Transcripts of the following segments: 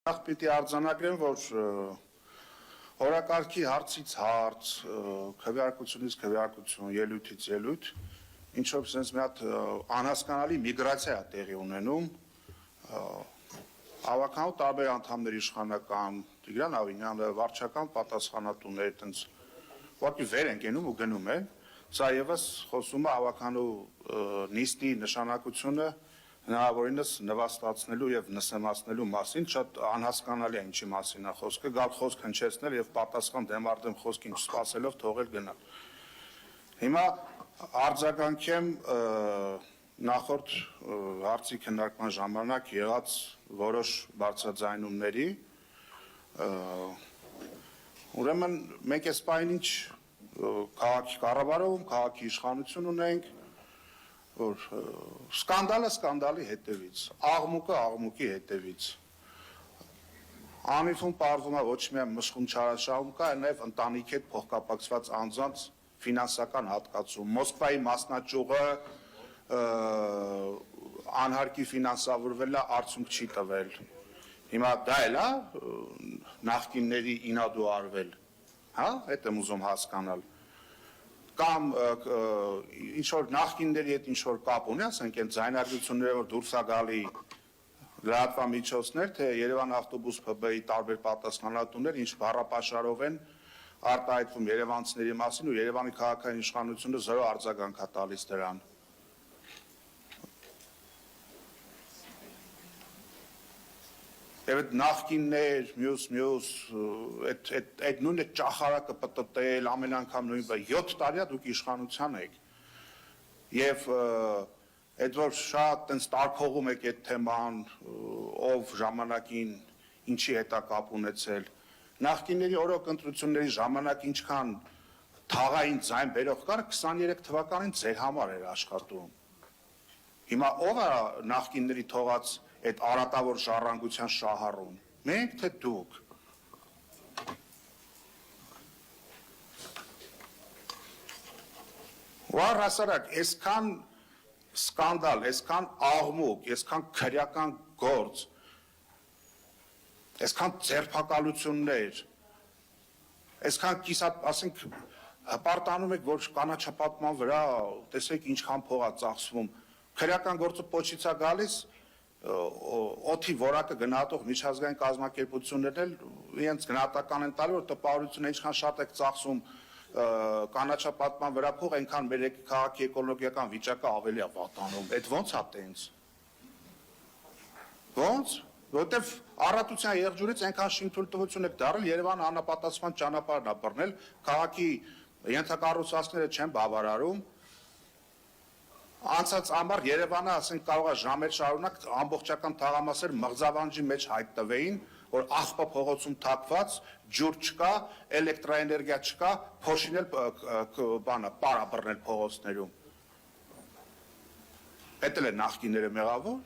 Նախ պիտի արձանագրեմ, որ օրակարգի հարցից հարց, քվեարկությունից քվեարկություն, ելույթից ելույթ, ինչով sense մի հատ անհասկանալի միգրացիա է տեղի ունենում, ավականու տարբեր անդամների իշխանական, Տիգրան Ավինյանը, վարչական պատասխանատուներ, այտենց ուղղակի վեր են կենում ու գնում են, սա եւս խոսում է ավականու նիստի նշանակությունը հնարավորինս նվաստացնելու եւ նսեմացնելու մասին, շատ անհասկանալի է ինչի մասին է խոսքը, գալ խոսք հնչեցնել եւ պատասխան դեմարդեմ խոսքին չսպասելով թողել գնալ։ Հիմա արձագանքեմ նախորդ հարցի քննարկման ժամանակ եղած որոշ բարձրաձայնումների, ուրեմն մենք այս պահին ինչ քաղաքի կառավարում, քաղաքի իշխանություն ունենք, որ սկանդալը սկանդալի հետևից, աղմուկը աղմուկի հետևից, անիվում պարվում է ոչ միայն մշխուն չարաշահում կա, այլ նաև ընտանիքի հետ փոխկապակցված անձանց ֆինանսական հատկացում, Մոսկվայի մասնաճյուղը անհարկի ֆինանսավորվել է, արդյունք չի տվել, հիմա դա էլ է նախկինների ինադու արվել, հա, այդ եմ ուզում հասկանալ, կամ ինչ-որ նախկինների հետ ինչ-որ կապ ունի, ասենք են ձայնագրությունները, որ դուրս է գալի լրատվամիջոցներ, թե Երևան ավտոբուս ՓԲ-ի տարբեր պատասխանատուներ, ինչ բառապաշարով են արտահայտվում երևանցիների մասին ու Երևանի քաղաքային իշխանությունը զրո արձագանք է տալիս դրան։ Եվ այդ նախկիններ, մյուս, այդ նույն այդ ճախարակը պտտել, ամեն անգամ նույն 7 տարի դուք իշխանության եք, և այդ որ շատ տենց տարփողում եք այդ թեման, ով ժամանակին ինչի հետ է կապ ունեցել, նախկինների օրոք ընտրությունների ժամանակ ինչքան թաղային ձայն բերող կար, 23 թվականին ձեր համար էր աշխատում, հիմա ով է նախկինների թողած այդ արատավոր ժառանգության շահառուն, մենք թե դուք։ Ու առհասարակ, այսքան սկանդալ, այսքան աղմուկ, այսքան քրեական գործ, այսքան ձերբակալություններ, այսքան կիսատ, ասենք, հպարտանում եք, որ կանաչապատման վրա, տեսեք ինչքան փող է ծախսվում, քրեական գործը պոչից է գալիս, օդի որակը գնահատող միջազգային կազմակերպություններն էլ իրենց գնահատական են տալի, որ տպավորությունը ինչքան շատ եք ծախսում կանաչապատման վրա փող, այնքան մեր քաղաքի էկոլոգիական վիճակը ավելի է վատանում։ Այդ ո՞նց է տենց։ Ո՞նց։ Որովհետև առատության եղջյուրից այնքան շինթույլտվություն եք դարել, Երևանը անապատասխան ճանապարհն է բռնել, քաղաքի ենթակառուցվածքները չեն բավարարում։ Անցած ամառ Երևանը, ասենք, կարող է ժամեր շարունակ ամբողջական թաղամասեր մղձավանջի մեջ հայտնվեին, որ աղբա փողոցում թափված, ջուր չկա, էլեկտրաէներգիա չկա, փոշին էլ պար բռնել փողոցներում։ Էդ էլ է նախկինները մեղավոր։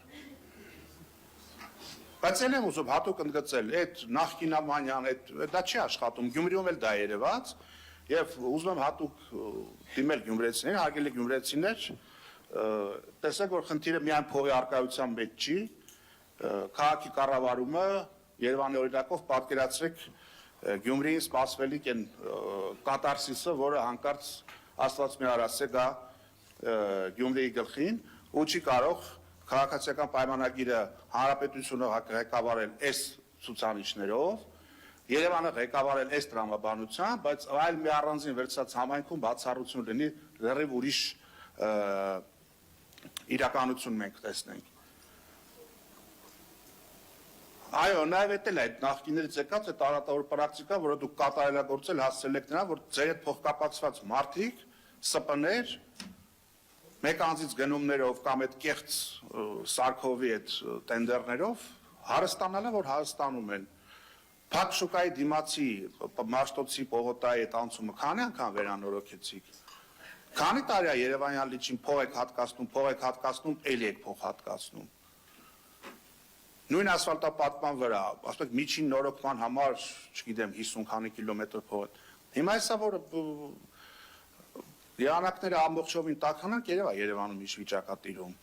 Բայց էլ եմ ուզում հատուկ ընդգծել, այդ նախկինամանյան, դա չի աշխատում, Գյումրիում էլ դա երևաց, եւ ուզում եմ հատուկ դիմել գյումրեցիներին, հարգելի գյումրեցիներ, տեսեք, որ խնդիրը միայն փողի առկայության մեջ չի, քաղաքի կառավարումը Երևանի օրինակով պատկերացրեք Գյումրիին սպասվելիք են կատարսիսը, որը հանկարծ Աստված մի արասե գա Գյումրիի գլխին ու չի կարող քաղաքացիական պայմանագիրը հանրապետությունը ղեկավարել այս ցուցանիշներով, Երևանը ղեկավարել այս տրամաբանությամբ, բայց այլ մի առանձին վերցած համայնքում բացառություն լինի, լրիվ ուրիշ իրականություն մենք տեսնենք։ Այո, նաև էդ էլ է, այդ նախկիներից եկած այդ արատավոր պրակտիկա, որը դուք կատարելագործել հասցրել եք նրան, որ ձեր հետ փոխկապակցված մարդիկ, ՍՊ-ներ, մեկ անձից գնումներով կամ այդ կեղծ Սարքովի այդ տենդերներով հարստանալը, որ հարստանում են։ Փակ շուկայի դիմացի Մաշտոցի պողոտայի այդ անցումը քանի անգամ վերանորոգեցիք։ Քանի տարի է Երևանյան լիճին փող եք հատկացնում, էլի եք փող հատկացնում։ Նույն ասֆալտապատման վրա, ասում եք միջին նորոգման համար, չգիտեմ, 50 քանի կիլոմետր փող։ Հիմա հեսա որ եղանակները ամբողջովին տաքանան, երևա Երևանում ինչ վիճակ է տիրում։